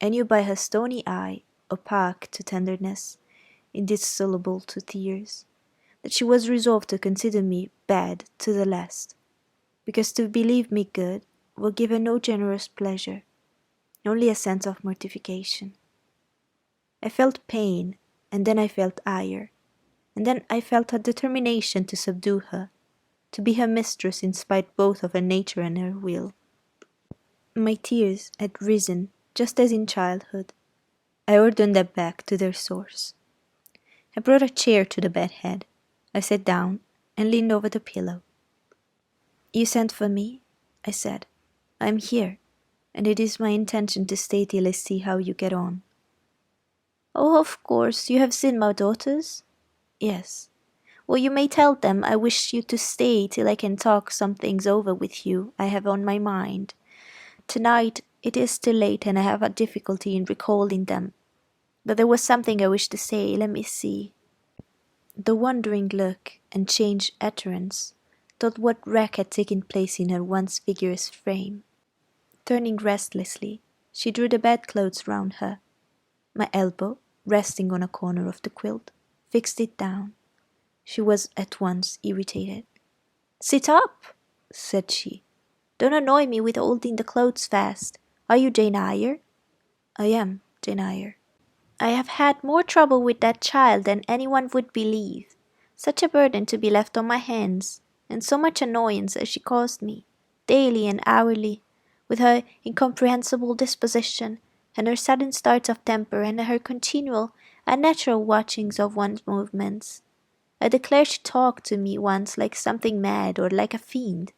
I knew by her stony eye, opaque to tenderness, indissoluble to tears, that she was resolved to consider me bad to the last, because to believe me good will give her no generous pleasure, only a sense of mortification. I felt pain, and then I felt ire, and then I felt a determination to subdue her, to be her mistress in spite both of her nature and her will. My tears had risen just as in childhood. I ordered them back to their source. I brought a chair to the bed head. I sat down and leaned over the pillow. "You sent for me?" I said. "I am here, and it is my intention to stay till I see how you get on." "Oh, of course, you have seen my daughters?" "Yes." "Well, you may tell them I wish you to stay till I can talk some things over with you I have on my mind. Tonight it is still late and I have a difficulty in recalling them. But there was something I wished to say. Let me see." The wondering look and changed utterance told what wreck had taken place in her once vigorous frame. Turning restlessly, she drew the bedclothes round her. My elbow, resting on a corner of the quilt, fixed it down. She was at once irritated. "Sit up," said she. "Don't annoy me with holding the clothes fast. Are you Jane Eyre?" "I am Jane Eyre." "I have had more trouble with that child than anyone would believe. Such a burden to be left on my hands, and so much annoyance as she caused me, daily and hourly, with her incomprehensible disposition, and her sudden starts of temper, and her continual, unnatural watchings of one's movements. I declare she talked to me once like something mad or like a fiend.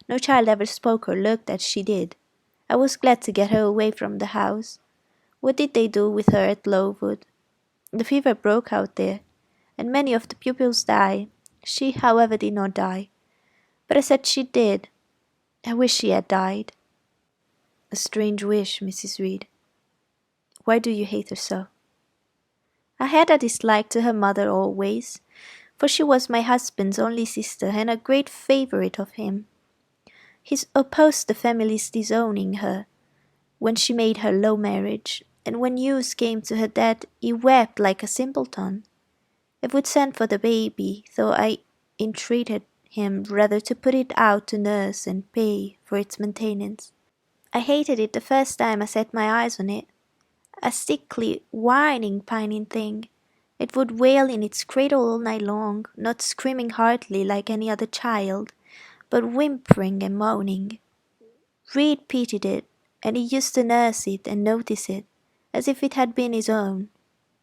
No child ever spoke or looked as she did. I was glad to get her away from the house. What did they do with her at Lowood? The fever broke out there, and many of the pupils died. She, however, did not die. But I said she did. I wish she had died." "A strange wish, Mrs. Reed. Why do you hate her so?" "I had a dislike to her mother always, for she was my husband's only sister and a great favourite of him. He opposed the family's disowning her when she made her low marriage, and when news came to her death he wept like a simpleton. I would send for the baby, though I entreated him rather to put it out to nurse and pay for its maintenance. I hated it the first time I set my eyes on it. A sickly, whining, pining thing. It would wail in its cradle all night long, not screaming heartily like any other child, but whimpering and moaning. Reed pitied it, and he used to nurse it and notice it, as if it had been his own,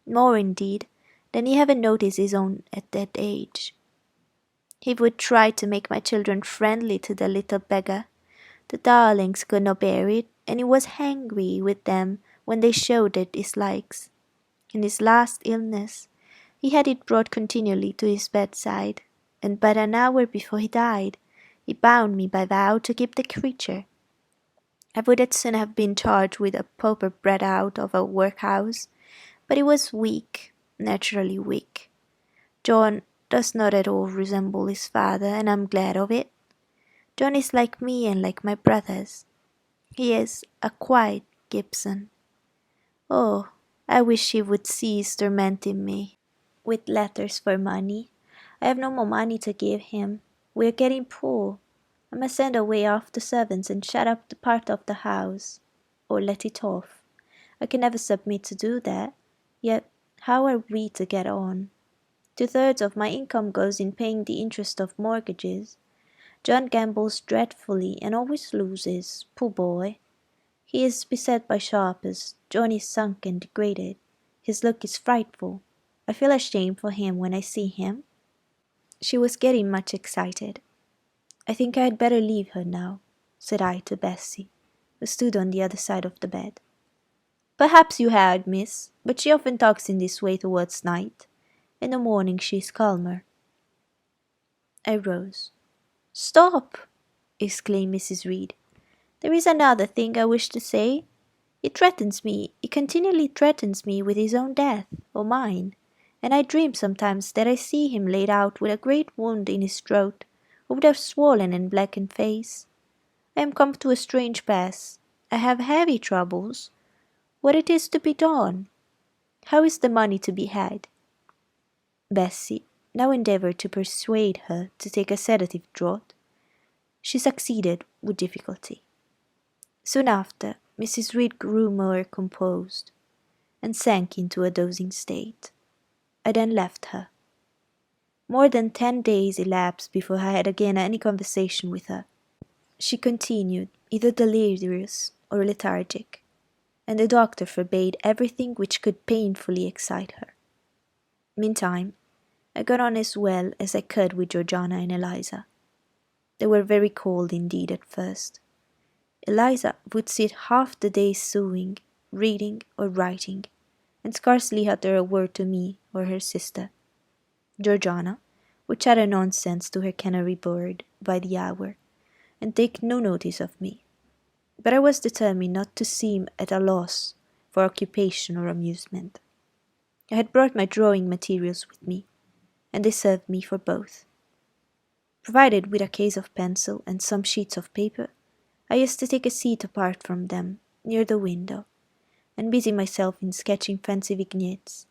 more indeed than he ever noticed his own at that age. He would try to make my children friendly to the little beggar. The darlings could not bear it, and he was angry with them when they showed their dislikes. In his last illness, he had it brought continually to his bedside, and but an hour before he died, he bound me by vow to keep the creature. I would as soon have been charged with a pauper bred out of a workhouse, but he was weak, naturally weak. John does not at all resemble his father, and I am glad of it. John is like me and like my brothers. He is a quiet Gibson. Oh, I wish he would cease tormenting me with letters for money. I have no more money to give him. We are getting poor. I must send away half the servants and shut up the part of the house, or let it off. I can never submit to do that. Yet how are we to get on? 2/3 of my income goes in paying the interest of mortgages. John gambles dreadfully and always loses, poor boy. He is beset by sharpers. John is sunk and degraded. His look is frightful. I feel ashamed for him when I see him." She was getting much excited. "I think I had better leave her now," said I to Bessy, who stood on the other side of the bed. "Perhaps you had, miss, but she often talks in this way towards night. In the morning she is calmer." I rose. "Stop!" exclaimed Mrs. Reed. "There is another thing I wish to say. He continually threatens me with his own death, or mine, and I dream sometimes that I see him laid out with a great wound in his throat, or with a swollen and blackened face. I am come to a strange pass. I have heavy troubles. what it is to be done? How is the money to be had? Bessie now endeavoured to persuade her to take a sedative draught. She succeeded with difficulty. Soon after, Mrs. Reed grew more composed, and sank into a dozing state. I then left her. More than 10 days elapsed before I had again any conversation with her. She continued either delirious or lethargic, and the doctor forbade everything which could painfully excite her. Meantime, I got on as well as I could with Georgiana and Eliza. They were very cold indeed at first. Eliza would sit half the day sewing, reading, or writing, and scarcely utter a word to me or her sister. Georgiana would chatter nonsense to her canary bird by the hour, and take no notice of me. But I was determined not to seem at a loss for occupation or amusement. I had brought my drawing materials with me, and they served me for both. Provided with a case of pencil and some sheets of paper, I used to take a seat apart from them, near the window, and busy myself in sketching fancy vignettes,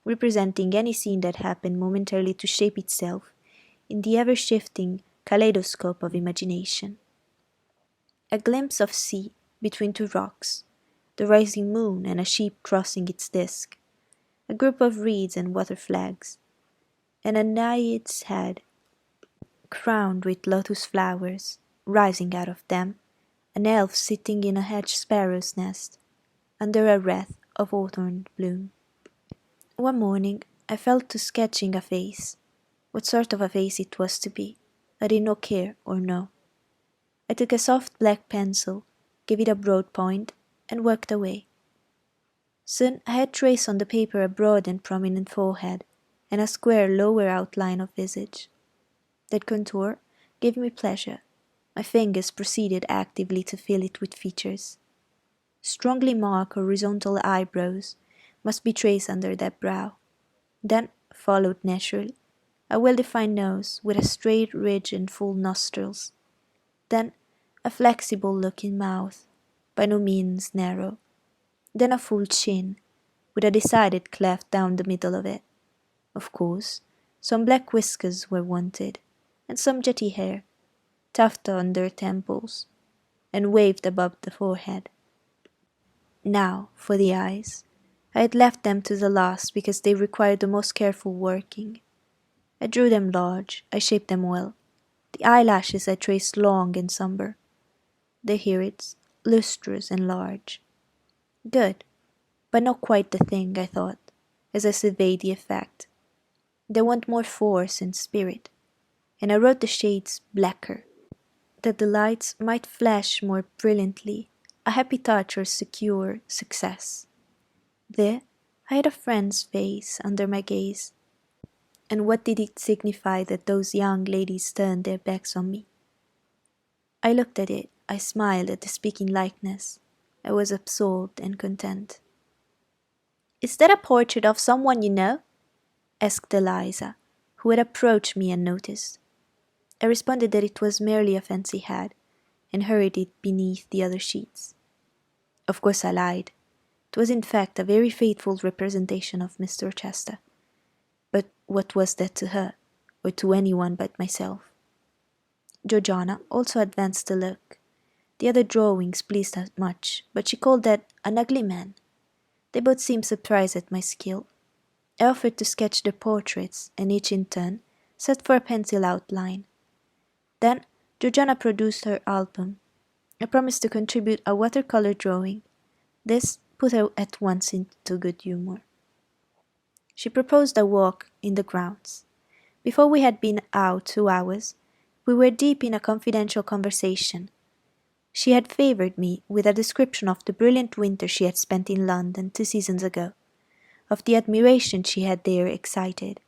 representing any scene that happened momentarily to shape itself in the ever-shifting kaleidoscope of imagination. A glimpse of sea between two rocks, the rising moon and a sheep crossing its disk, a group of reeds and water flags, and a naiad's head, crowned with lotus flowers, rising out of them, an elf sitting in a hedge sparrow's nest, under a wreath of hawthorn bloom. One morning I fell to sketching a face. What sort of a face it was to be, I did not care or know. I took a soft black pencil, gave it a broad point, and worked away. Soon I had traced on the paper a broad and prominent forehead, and a square lower outline of visage. That contour gave me pleasure. My fingers proceeded actively to fill it with features. Strongly marked horizontal eyebrows must be traced under that brow. Then followed naturally a well-defined nose with a straight ridge and full nostrils. Then a flexible-looking mouth, by no means narrow. Then a full chin, with a decided cleft down the middle of it. Of course, some black whiskers were wanted, and some jetty hair, tufted under temples, and waved above the forehead. Now, for the eyes. I had left them to the last because they required the most careful working. I drew them large, I shaped them well. The eyelashes I traced long and sombre. The irids, lustrous and large. Good, but not quite the thing, I thought, as I surveyed the effect. They want more force and spirit, and I wrote the shades blacker, that the lights might flash more brilliantly, a happy touch or secure success. There I had a friend's face under my gaze, and what did it signify that those young ladies turned their backs on me? I looked at it, I smiled at the speaking likeness, I was absorbed and content. "Is that a portrait of someone you know?" asked Eliza, who had approached me unnoticed. I responded that it was merely a fancy had, and hurried it beneath the other sheets. Of course I lied. It was in fact a very faithful representation of Mr. Chester. But what was that to her, or to anyone but myself? Georgiana also advanced to look. The other drawings pleased her much, but she called that an ugly man. They both seemed surprised at my skill. I offered to sketch their portraits, and each in turn set for a pencil outline. Then Georgiana produced her album. I promised to contribute a watercolor drawing. This put her at once into good humour. She proposed a walk in the grounds. Before we had been out 2 hours, we were deep in a confidential conversation. She had favoured me with a description of the brilliant winter she had spent in London 2 seasons ago, of the admiration she had there excited,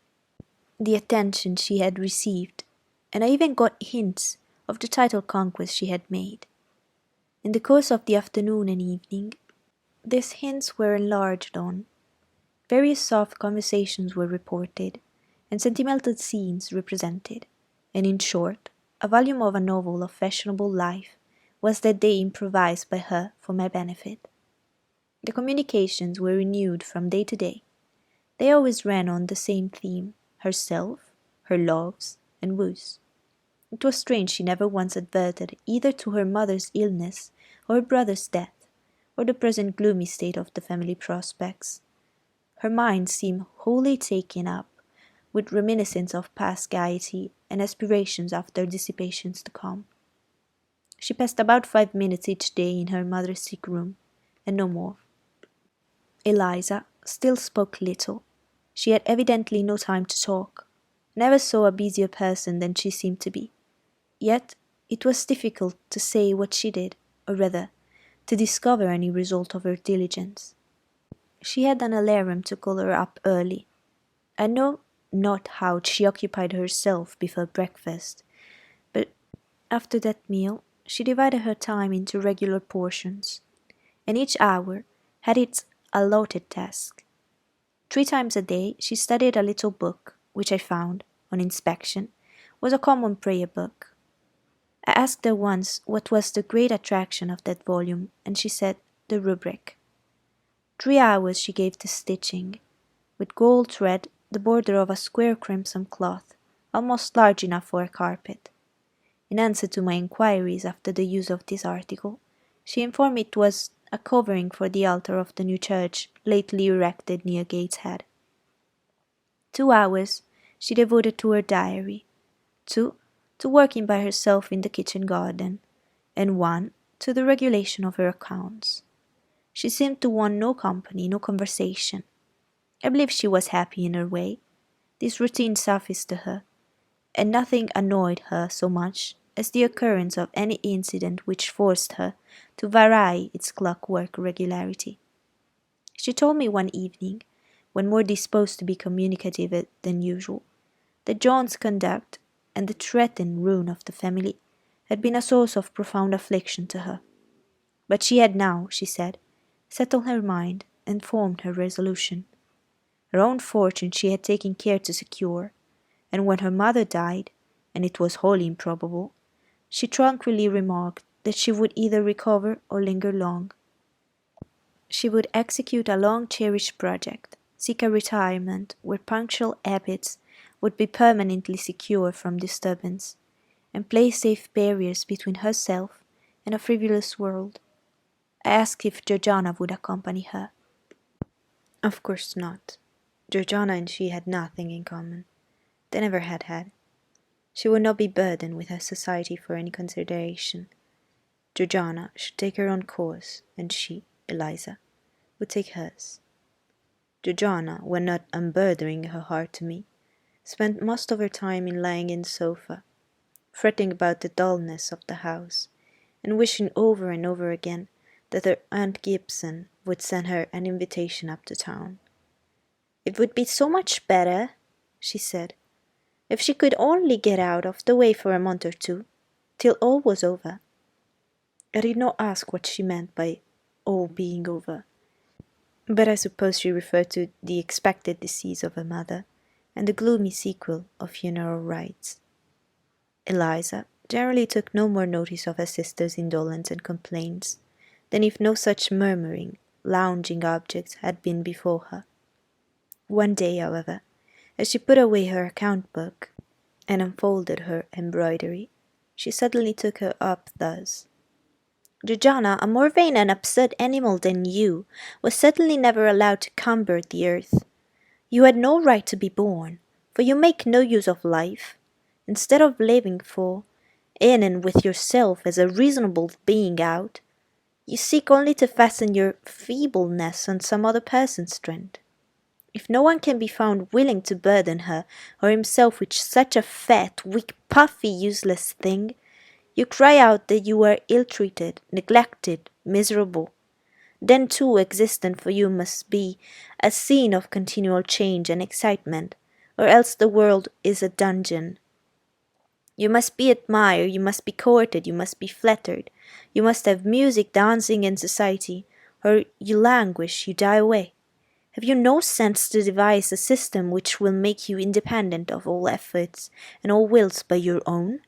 the attention she had received, and I even got hints of the title conquest she had made. In the course of the afternoon and evening, these hints were enlarged on. Various soft conversations were reported, and sentimental scenes represented, and in short, a volume of a novel of fashionable life was that day improvised by her for my benefit. The communications were renewed from day to day. They always ran on the same theme: herself, her loves, and woes. It was strange she never once adverted either to her mother's illness, or her brother's death, or the present gloomy state of the family prospects. Her mind seemed wholly taken up with reminiscence of past gaiety and aspirations after dissipations to come. She passed about 5 minutes each day in her mother's sick room, and no more. Eliza still spoke little. She had evidently no time to talk. Never saw a busier person than she seemed to be. Yet it was difficult to say what she did, or rather, to discover any result of her diligence. She had an alarm to call her up early. I know not how she occupied herself before breakfast, but after that meal she divided her time into regular portions, and each hour had its allotted task. 3 times a day she studied a little book, which I found, on inspection, was a common prayer book. I asked her once what was the great attraction of that volume, and she said the rubric. 3 hours she gave to stitching, with gold thread the border of a square crimson cloth, almost large enough for a carpet. In answer to my inquiries after the use of this article, she informed me it was a covering for the altar of the new church lately erected near Gateshead. 2 hours she devoted to her diary, 2 to working by herself in the kitchen garden, and 1 to the regulation of her accounts. She seemed to want no company, no conversation. I believe she was happy in her way. This routine sufficed to her, and nothing annoyed her so much as the occurrence of any incident which forced her to vary its clockwork regularity. She told me one evening, when more disposed to be communicative than usual, that John's conduct and the threatened ruin of the family had been a source of profound affliction to her. But she had now, she said, settled her mind and formed her resolution. Her own fortune she had taken care to secure, and when her mother died, and it was wholly improbable, she tranquilly remarked that she would either recover or linger long. She would execute a long-cherished project, seek a retirement where punctual habits would be permanently secure from disturbance, and place safe barriers between herself and a frivolous world. I asked if Georgiana would accompany her. Of course not. Georgiana and she had nothing in common. They never had had. She would not be burdened with her society for any consideration. Georgiana should take her own course, and she, Eliza, would take hers. Georgiana, when not unburdening her heart to me, spent most of her time in lying in the sofa, fretting about the dullness of the house, and wishing over and over again that her Aunt Gibson would send her an invitation up to town. It would be so much better, she said, if she could only get out of the way for a month or two, till all was over. I did not ask what she meant by all being over, but I suppose she referred to the expected decease of her mother, and the gloomy sequel of funeral rites. Eliza generally took no more notice of her sister's indolence and complaints than if no such murmuring, lounging objects had been before her. One day, however, as she put away her account-book and unfolded her embroidery, she suddenly took her up thus. Georgiana, a more vain and absurd animal than you, was certainly never allowed to cumber the earth. You had no right to be born, for you make no use of life. Instead of living for, in and with yourself as a reasonable being out, you seek only to fasten your feebleness on some other person's strength. If no one can be found willing to burden her or himself with such a fat, weak, puffy, useless thing, you cry out that you are ill-treated, neglected, miserable. Then too existence for you must be a scene of continual change and excitement, or else the world is a dungeon. You must be admired, you must be courted, you must be flattered, you must have music, dancing, and society, or you languish, you die away. Have you no sense to devise a system which will make you independent of all efforts and all wills but your own?